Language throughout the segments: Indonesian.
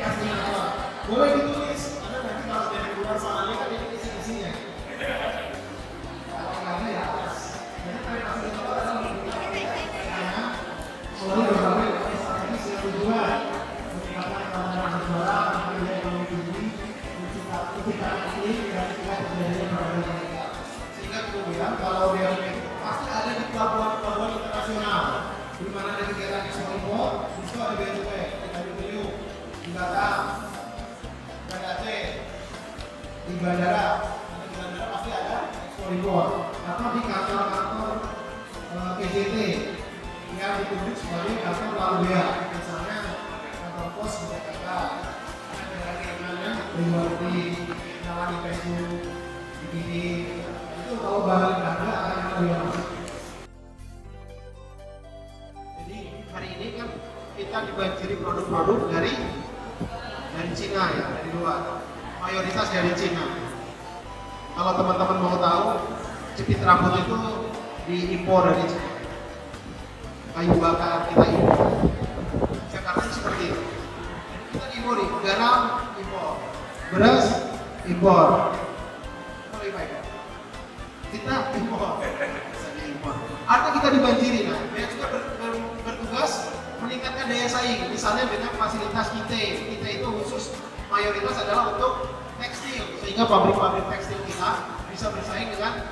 fasilitator. Boleh ditulis, karena nanti kalau dari luar sananya kan ini isi-isinya. Kalau nggak ada ya atas. Jadi tarif fasilitator adalah memberikan karena melalui berbagai strategi yang tujuan meningkatkan keamanan negara, menjaga ekonomi tinggi, menciptakan iklim dan juga terjadinya berbagai mereka. Sehingga kemudian kalau dia pasti ada di pelabuhan-pelabuhan internasional, di mana ada kegiatan ekspor impor, justru ada bea cukai, di Batam, di Aceh, di bandara pasti ada ekspor impor, atau di kantor-kantor PJT yang ditunjuk sebagai kantor lalu bea, misalnya kantor pos di Jakarta, daerah-daerahnya di luar negeri, kenalan di Facebook, di TV, itu kalau barang ada akan ada yang masuk. Jadi hari ini kan kita dibanjiri produk-produk dari Cina ya, dari luar, mayoritas dari Cina. Kalau teman-teman mau tahu, jepit rambut itu diimpor dari Cina. Kayu bakar kita impor. Jakarta seperti itu. Kita impor, garam impor, beras impor. Kita impor. Artinya kita dibanjiri. Nah, dia juga bertugas meningkatkan daya saing. Misalnya dengan fasilitas kita itu khusus mayoritas adalah untuk tekstil, sehingga pabrik-pabrik tekstil kita bisa bersaing dengan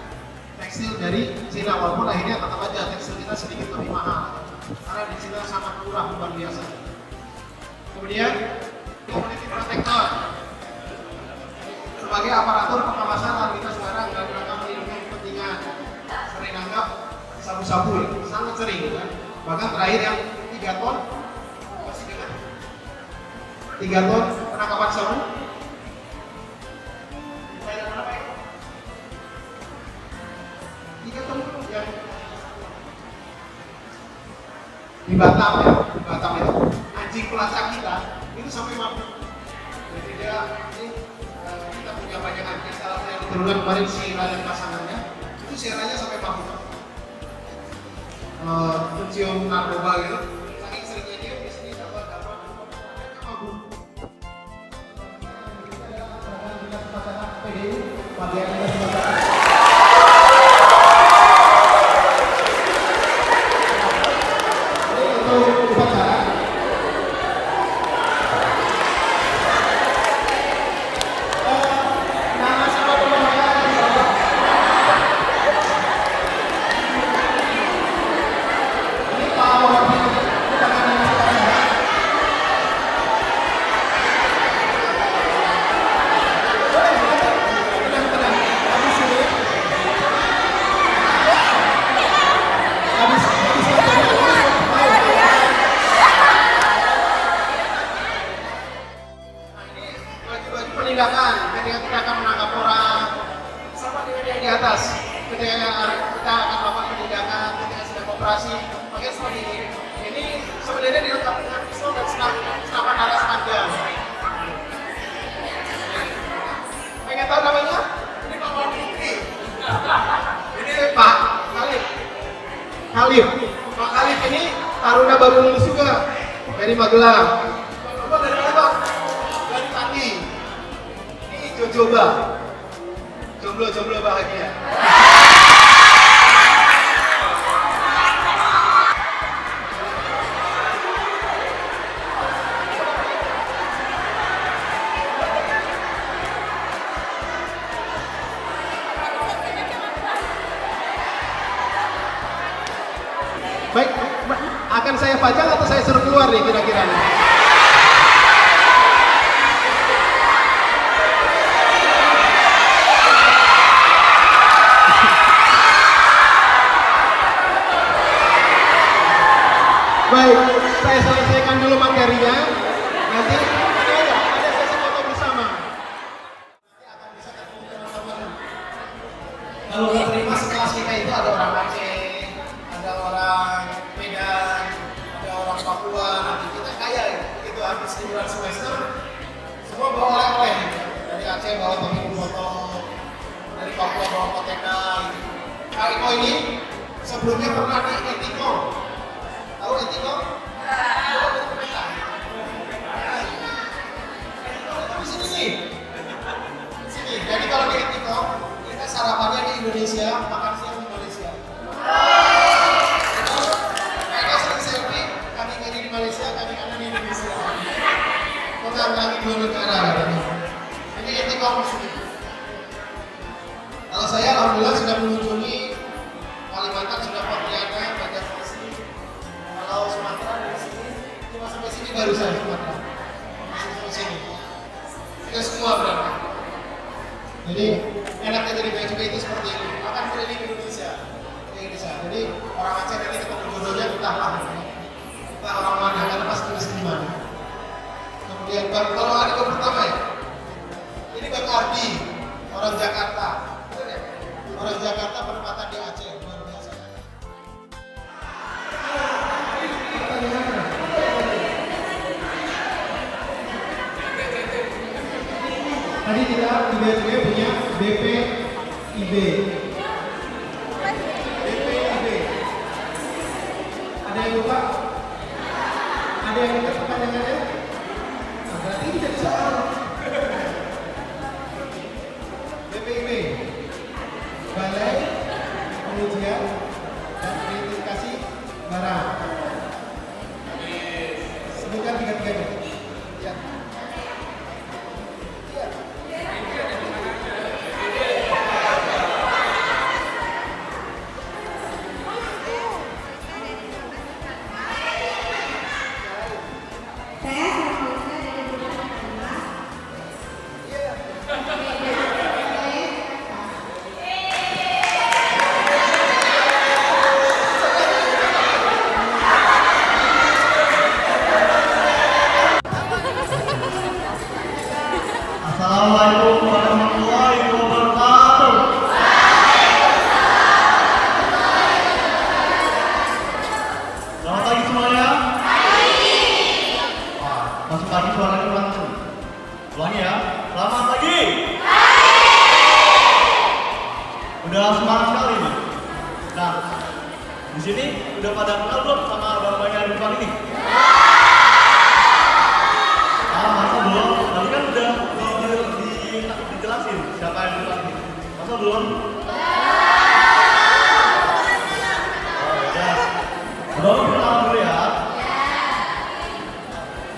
tekstil dari Cina, walaupun akhirnya tetap aja tekstil kita sedikit lebih mahal karena di Cina sangat murah luar biasa. Kemudian community protector sebagai aparatur pengawasan lalu lintas barang dan rangka melindungi kepentingan. Sering anggap sabu-sabu ya, sangat sering kan. Bahkan terakhir yang 3 ton masih dengar 3 ton penangkapan sabu. Di Batam ya, di Batam itu anjing pelacak kita itu sampai mabuk. Jadi dia ini kita punya banyak anjing, salah satu yang diturunkan kemarin si Ira dan pasangannya itu si Iranya sampai mabuk. Mencium narkoba gitu, saking seringnya dia di sini dapat mabuk. PDU bagian penindakan ketika kita akan menangkap orang sama dengan yang di atas. Ketika kita akan melakukan penindakan ketika sedang operasi, makanya seperti ini. Ini sebenarnya dilengkapi dengan pistol dan senapan alas panjang. Pengen tahu namanya? Ini Pak Wahidi. Ini Pak Khalif. Pak Khalif ini taruna baru lulus juga dari Magelang. Bapak dari mana Pak? Dari Pati. Jomblo bahagia. Baik, akan saya pajang atau saya suruh keluar nih kira-kira? Baik, saya selesaikan dulu materinya. Nanti ada sesi foto bersama. Kalau nggak terima sekelas kita itu ada orang Aceh, ada orang Medan, ada orang Papua. Nanti kita kaya ya. Begitu habis liburan semester, semua bawa oleh-oleh. Dari Aceh bawa topi foto, dari Papua bawa koteka. Kak Iko ini sebelumnya pernah di Etiko. Tahu Etiko? mengambil dua negara katanya. Ini etika muslim. Kalau saya alhamdulillah sudah mengunjungi Kalimantan, sudah Pontianak, Banjarmasin. Kalau Sumatera dari sini cuma sampai sini baru saya Sumatera. Sampai sini. Kita semua berapa? Jadi enaknya jadi bea cukai itu seperti ini. Akan keliling Indonesia. Jadi orang Aceh nanti ketemu jodohnya entahlah. Entah orang mana, karena pasti tulis di mana. Kemudian kalau hari pertama ya, ini Bang Ardi, orang Jakarta. Orang Jakarta berpatah di Aceh, luar biasa. Tadi kita IBTW punya BPIB. BPIB. Ada yang lupa? Ada yang ingat pertanyaannya? Nah, berarti ini jadi soal. BPIB. Balai Pengujian dan Verifikasi Barang. Sebutkan tiga-tiganya. Ya. Assalamualaikum warahmatullahi wabarakatuh. Selamat pagi semuanya. Masuk pagi suaranya langsung. Ulangi ya. Selamat pagi. Udah semangat sekali nih. Nah, di sini udah pada kenal belum sama bapak yang di depan ini? Masa belum? Tadi kan udah dijelasin siapa yang depan ini. Masa belum? Ya. Udah perkenalan dulu ya.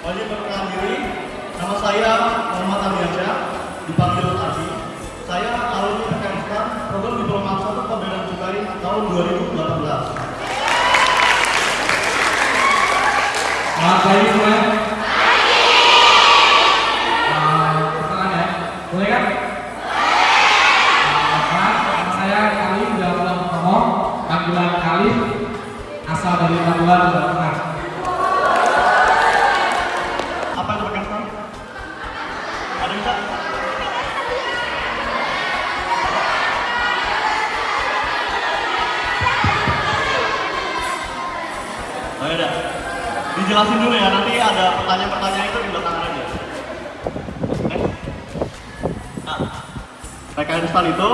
Wajib perkenalan diri. Nama saya Muhammad Aliansyah, dipanggil Ardi. Saya alumni PKN program Diploma 1 Pembelaan Cukai tahun 2018. Selamat pagi semua. Boleh kan? Nama saya Khalif Dalam Ngomong, panggilan Khalif, asal dari Labuan, Jawa Tengah. Apa itu PKN? Ada bisa? Oh ya udah, dijelasin dulu ya, nanti ada pertanyaan-pertanyaan itu di belakangan aja. PKN STAN itu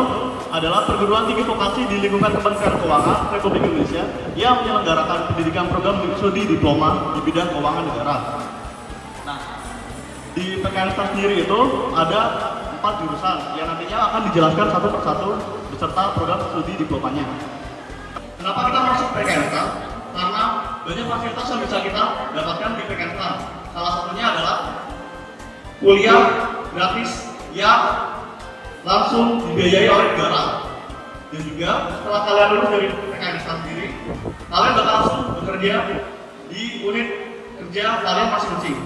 adalah perguruan tinggi vokasi di lingkungan Kementerian Keuangan Republik Indonesia yang menyelenggarakan pendidikan program studi diploma di bidang keuangan negara. Nah, di PKN STAN sendiri itu ada 4 jurusan yang nantinya akan dijelaskan satu persatu beserta program studi diplomanya. Kenapa kita masuk PKN STAN? Karena banyak fasilitas yang bisa kita dapatkan di PKN STAN. Salah satunya adalah kuliah gratis yang langsung dibiayai oleh negara. Dan juga setelah kalian lulus dari PKN STAN sendiri, kalian bakal langsung bekerja di unit kerja kalian masing-masing.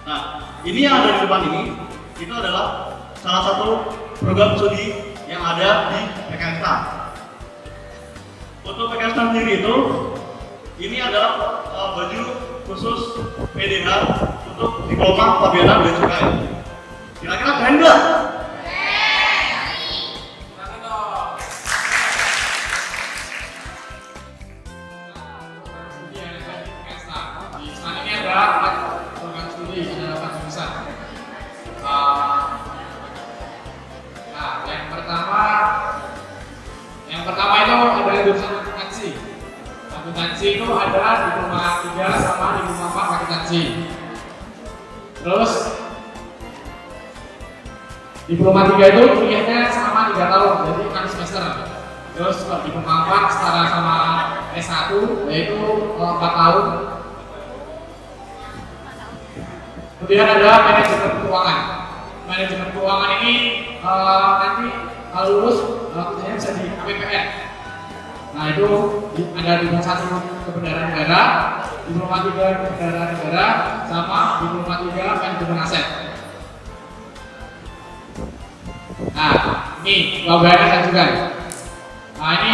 Nah, ini yang ada di depan ini, itu adalah salah satu program studi yang ada di PKN STAN. Untuk PKN STAN sendiri itu, ini adalah baju khusus PDH untuk diploma pembelaan bea cukai. Kira-kira keren nggak? Selanjutnya adalah program studi ada 8 jurusan. Nah, yang pertama itu adalah jurusan akuntansi. Akuntansi itu adalah diploma 3 sama diploma 4 akuntansi. Terus diploma 3 itu kuliahnya sama 3 tahun, jadi 6 semester. Terus diploma 4 setara sama S1, yaitu 4 tahun. Kemudian ada manajemen keuangan. Manajemen keuangan ini nanti lulus kerjanya bisa di KPPN. Nah itu ada diploma 1 kebendaraan negara, diploma 3 kebendaraan negara, sama diploma 3 manajemen aset. Nah ini bayaran dan juga. Nah ini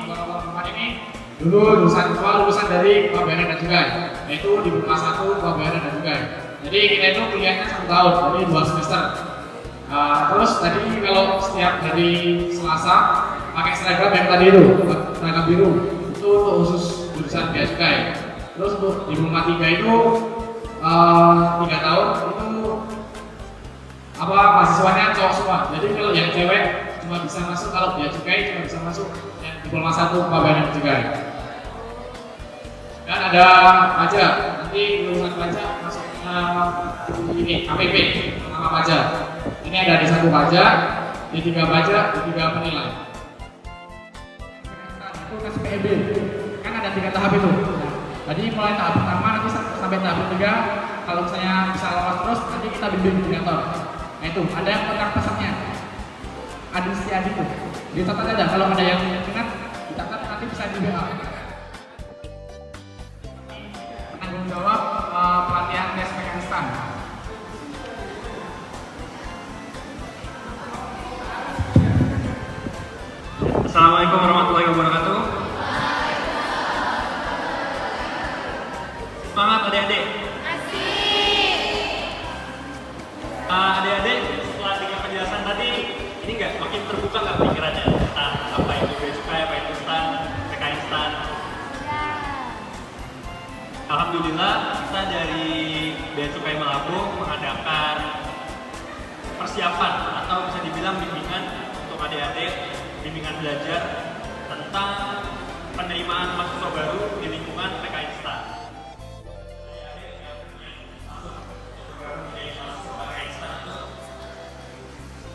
abang-abang ini dulu lulusan dari bayaran dan juga, yaitu diploma 1 bayaran dan juga. Jadi kita itu kuliahnya 1 tahun, jadi 2 semester. Terus tadi kalau setiap hari Selasa pakai seragam yang tadi itu, seragam biru, itu untuk khusus jurusan bea cukai. Terus untuk diploma 3 itu 3 tahun itu mahasiswanya cowok semua. Jadi kalau yang cewek cuma bisa masuk, kalau bea cukai cuma bisa masuk yang diploma 1 pembayaran cukai. Dan ada pajak, nanti lulusan pajak masuk ini KPP, nama pajak. Ini ada di 1 pajak, di 3 pajak, di 3 penilai. Itu SPEB, kan ada 3 tahap itu. Jadi mulai tahap pertama nanti sampai tahap ketiga, kalau misalnya bisa lolos terus, nanti kita bimbing di kantor. Nah itu, ada yang kontak pesannya, ada Setiadi tuh. Dicatat aja, kalau ada yang ingat, dicatat nanti bisa di WA. Penanggung jawab pelatihan tes PKN STAN. Assalamualaikum warahmatullahi wabarakatuh. Semangat adik-adik. Adik-adik, setelah dengar penjelasan tadi, ini nggak makin terbuka nggak pikirannya tentang apa itu bea cukai, apa itu STAN, PKN STAN? Alhamdulillah kita dari Bea Cukai Malabo mengadakan persiapan atau bisa dibilang bimbingan untuk adik-adik, bimbingan belajar tentang penerimaan mahasiswa baru di lingkungan PKN STAN.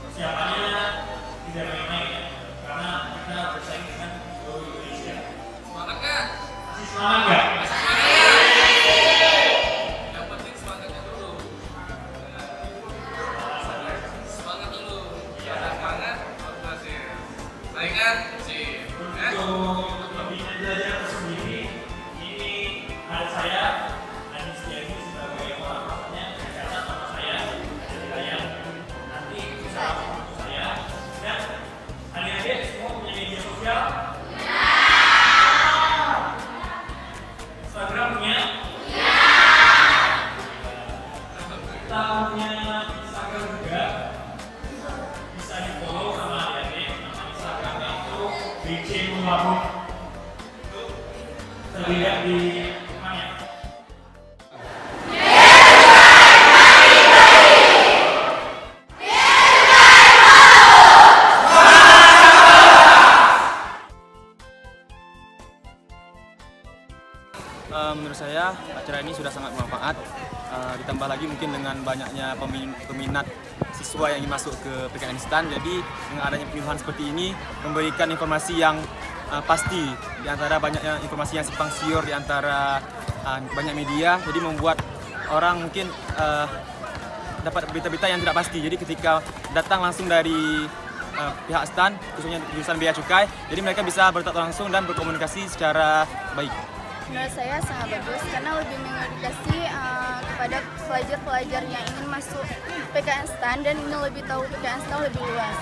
Persiapannya tidak main-main karena kita bersaing dengan seluruh Indonesia. Semangat nggak? Masih semangat nggak? Untuk pembinaan belajar tersendiri, ini ada saya, Adi Setiadi sebagai orang tuanya, catat sama saya, ada yang nanti bisa foto saya. Dan adik-adik semua punya media sosial? Instagram punya? Kita punya Instagram juga, bisa di follow sama adik-adik. Nama Instagramnya itu BC Malabo. Itu terlihat di mana? Menurut saya acara ini sudah sangat bermanfaat, ditambah lagi mungkin dengan banyaknya peminat siswa yang ingin masuk ke PKN STAN. Jadi dengan adanya penyuluhan seperti ini memberikan informasi yang pasti di antara banyaknya informasi yang simpang siur di antara banyak media. Jadi membuat orang mungkin dapat berita-berita yang tidak pasti. Jadi ketika datang langsung dari pihak STAN, khususnya jurusan bea cukai, jadi mereka bisa bertatap langsung dan berkomunikasi secara baik. Menurut saya sangat bagus karena lebih mengedukasi kepada pelajar-pelajar yang ingin masuk PKN STAN dan ingin lebih tahu PKN STAN lebih luas.